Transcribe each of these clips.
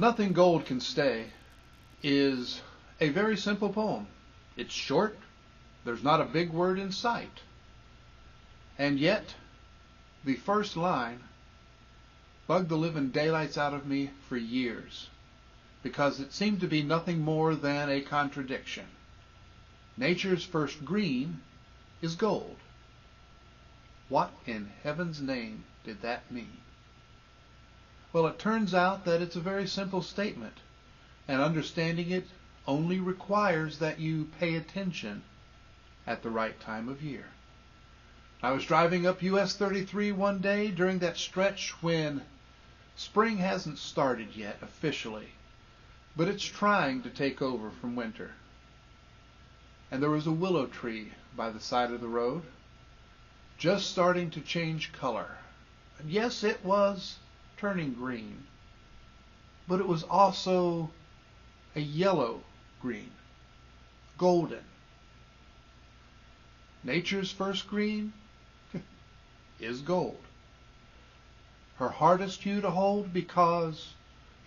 Nothing Gold Can Stay is a very simple poem. It's short, there's not a big word in sight, and yet the first line bugged the living daylights out of me for years because it seemed to be nothing more than a contradiction. Nature's first green is gold. What in heaven's name did that mean? Well, it turns out that it's a very simple statement, and understanding it only requires that you pay attention at the right time of year. I was driving up US 33 one day during that stretch when spring hasn't started yet officially, but it's trying to take over from winter. And there was a willow tree by the side of the road, just starting to change color. And yes, it was turning green, but it was also a yellow green, golden. Nature's first green is gold. Her hardest hue to hold because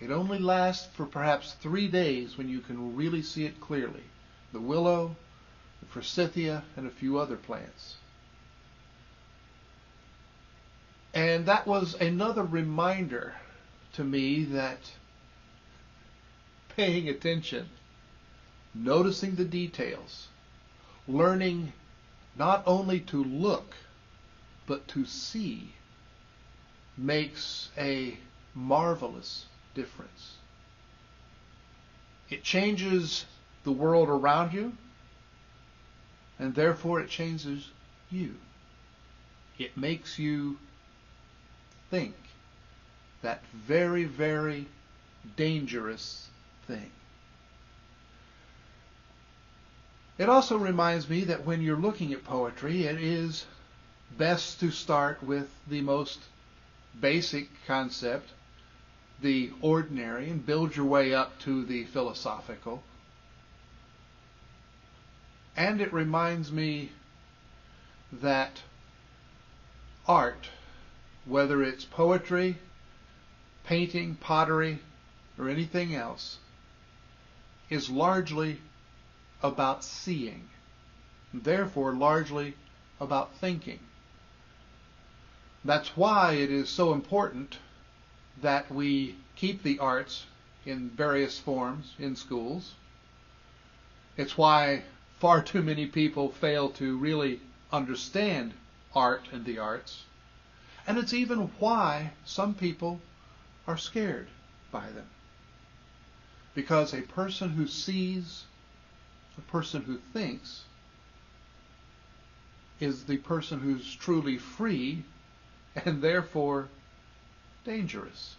it only lasts for perhaps 3 days when you can really see it clearly. The willow, the forsythia, and a few other plants. And that was another reminder to me that paying attention, noticing the details, learning not only to look, but to see, makes a marvelous difference. It changes the world around you, and therefore it changes you. It makes you think that very, very dangerous thing. It also reminds me that when you're looking at poetry, it is best to start with the most basic concept, the ordinary, and build your way up to the philosophical. And it reminds me that art, whether it's poetry, painting, pottery, or anything else, is largely about seeing, therefore largely about thinking. That's why it is so important that we keep the arts in various forms in schools. It's why far too many people fail to really understand art and the arts. And it's even why some people are scared by them. Because a person who sees, a person who thinks, is the person who's truly free and therefore dangerous.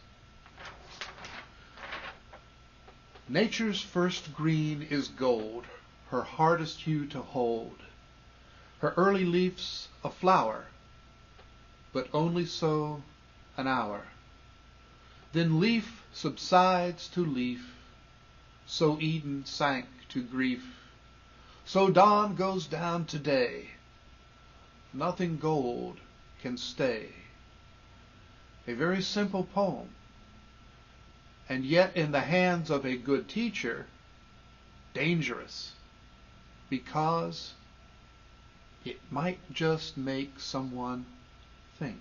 Nature's first green is gold, her hardest hue to hold. Her early leaf's a flower, but only so an hour. Then leaf subsides to leaf, so Eden sank to grief. So dawn goes down to day. Nothing gold can stay. A very simple poem, and yet in the hands of a good teacher, dangerous, because it might just make someone think.